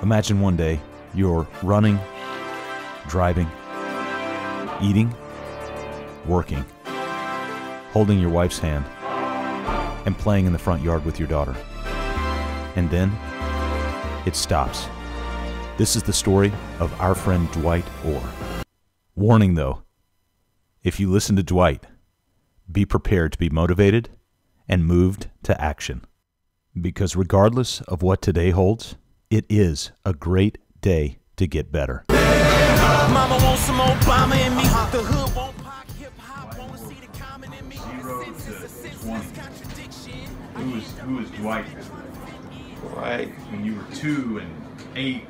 Imagine one day you're running, driving, eating, working, holding your wife's hand, and playing in the front yard with your daughter. And then it stops. This is the story of our friend Dwight Orr. Warning though, if you listen to Dwight, be prepared to be motivated and moved to action. Because regardless of what today holds, it is a great day to get better. Mama wants some Obama in me. The hood won't pop hip hop. Won't see the common in me. 0 to 20. Who was Dwight? Right. When you were 2 and 8,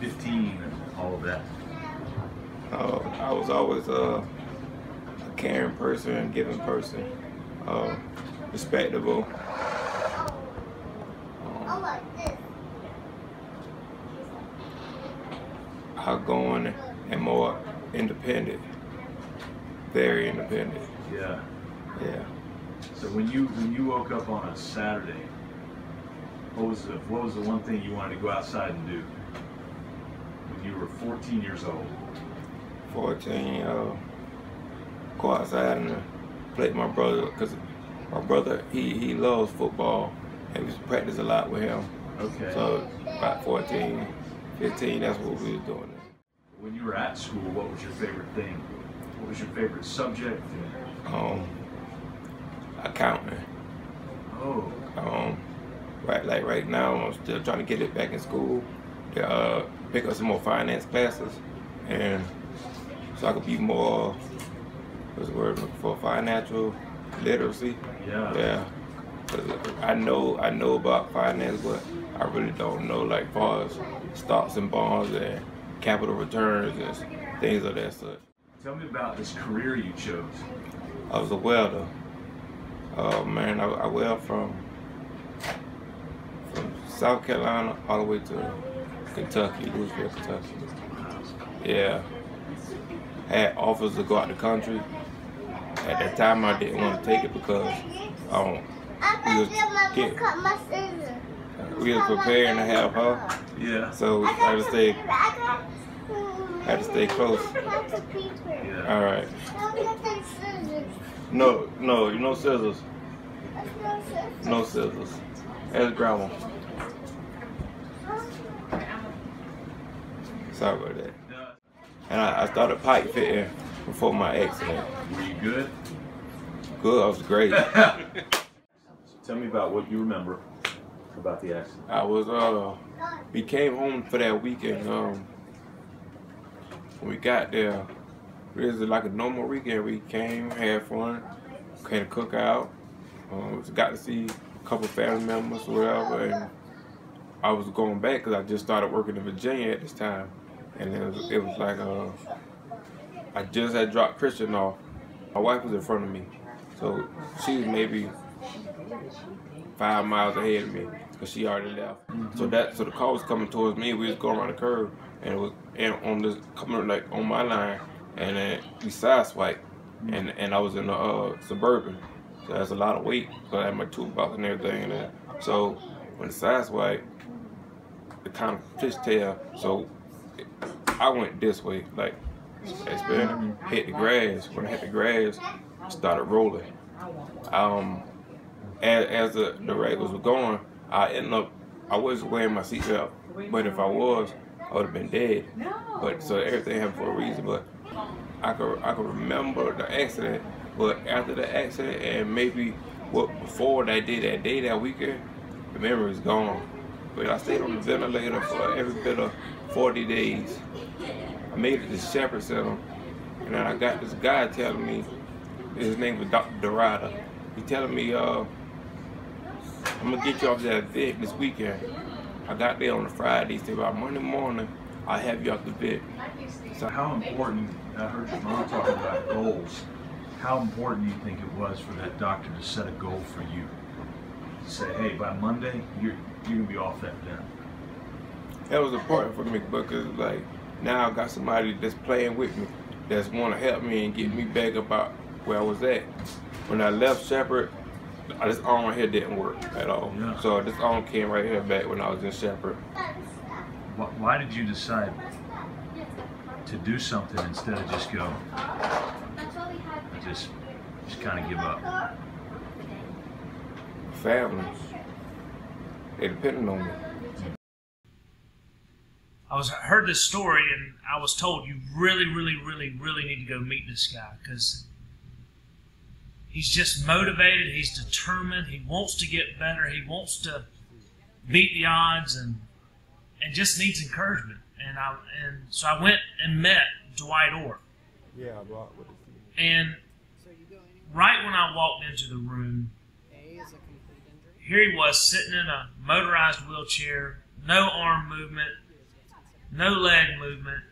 15, and all of that. I was always a caring person, giving person, respectable. Outgoing and more independent. Very independent. Yeah. Yeah. So when you woke up on a Saturday, what was the one thing you wanted to go outside and do when you were 14 years old? 14, go outside and play with my brother, because my brother, he loves football, and we practice a lot with him. Okay. So about 14, 15, that's what we was doing. When you were at school, what was your favorite thing? What was your favorite subject? Accounting. Oh. Right now, I'm still trying to get it back in school to pick up some more finance classes, and so I could be more, what's the word, for financial literacy. Yeah. Yeah. 'Cause I know about finance, but I really don't know, like, far as stocks and bonds and capital returns and things of that sort. Tell me about this career you chose. I was a welder. Man, I weld from South Carolina all the way to Kentucky, Louisville, Kentucky. Yeah. Had offers to go out the country. At that time, I didn't want to take it because we was preparing to have her. Yeah. So I had to stay close. Yeah. All right. No, scissors. No scissors. Let's grab one. Sorry about that. And I started pipe fitting before my accident. Were you good? Good, I was great. Tell me about what you remember about the accident. I was, we came home for that weekend. When we got there, it was like a normal weekend. We came, had fun, had a cookout, got to see a couple family members or whatever, and I was going back because I just started working in Virginia at this time. And it was like, I just had dropped Christian off. My wife was in front of me, so she was maybe 5 miles ahead of me because she already left. So the car was coming towards me. We was going around the curve, and it was on this coming like on my line, and then we sideswiped, and I was in the Suburban, so that's a lot of weight. So I had my toolbox and everything, and so when the sideswiped, it kind of fishtail, so I went this way, like hit the grass. When I hit the grass, I started rolling. As the rate was going, I wasn't wearing my seatbelt, but if I was, I would have been dead. But so everything happened for a reason. But I could remember the accident, but after the accident and maybe what before they did that day, that weekend, the memory is gone. But I stayed on the ventilator for every bit of 40 days. I made it to Shepherd Center, and then I got this guy telling me, his name was Dr. Dorada. He telling me, I'm gonna get you off that vet this weekend. I got there on a Friday, he said by Monday morning, I'll have you off the vet. So how important, I heard your mom talking about goals, how important do you think it was for that doctor to set a goal for you? To say, hey, by Monday, you're gonna be off that vent. That was important for me because like now I got somebody that's playing with me, that's want to help me and get me back about where I was at. When I left Shepherd, this arm right here didn't work at all. Yeah. So this arm came right here back when I was in Shepherd. Why did you decide to do something instead of just go, just kind of give up? Family. They depended on me. I heard this story, and I was told you really need to go meet this guy, because he's just motivated, he's determined, he wants to get better, he wants to beat the odds, and just needs encouragement. And so I went and met Dwight Orr. Yeah, I brought with it. And right when I walked into the room, here he was sitting in a motorized wheelchair, no arm movement, no leg movement,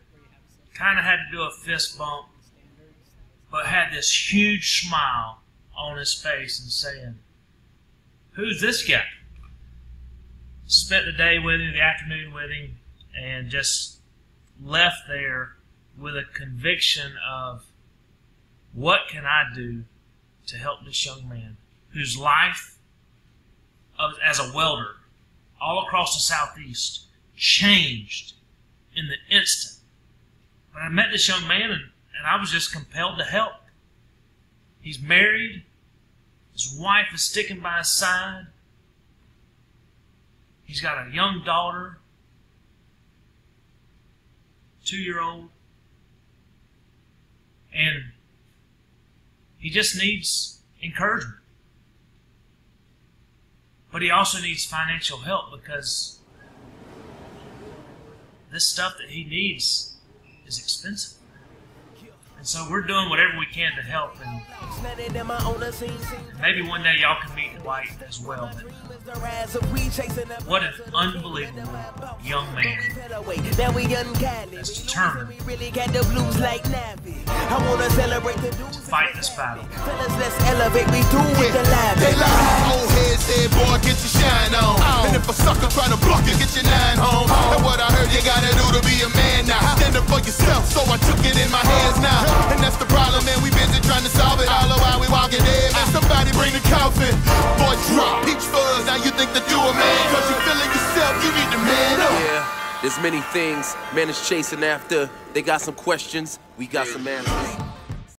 kind of had to do a fist bump, but had this huge smile on his face and saying, "Who's this guy?" Spent the day with him, the afternoon with him, and just left there with a conviction of, what can I do to help this young man whose life as a welder all across the Southeast changed in the instant. But I met this young man, and I was just compelled to help. He's married. His wife is sticking by his side. He's got a young daughter, 2-year-old. And he just needs encouragement. But he also needs financial help, because this stuff that he needs is expensive. And so we're doing whatever we can to help. And maybe one day y'all can meet Dwight as well. But what an unbelievable young man that's determined to fight this battle. They lie, old head said, boy, get your shine on. And if a sucker try to block you, get your 9 home. And what I heard you gotta do to be a man now. Stand up for yourself, so I took it in my hands now. And that's the problem, man, we busy trying to solve it. All the while we walking dead, man, somebody bring the coffin. Boy, drop peach fuzz, now you think that you a man. Cause you feeling yourself, you need to man up. Yeah, there's many things man is chasing after. They got some questions, we got some answers.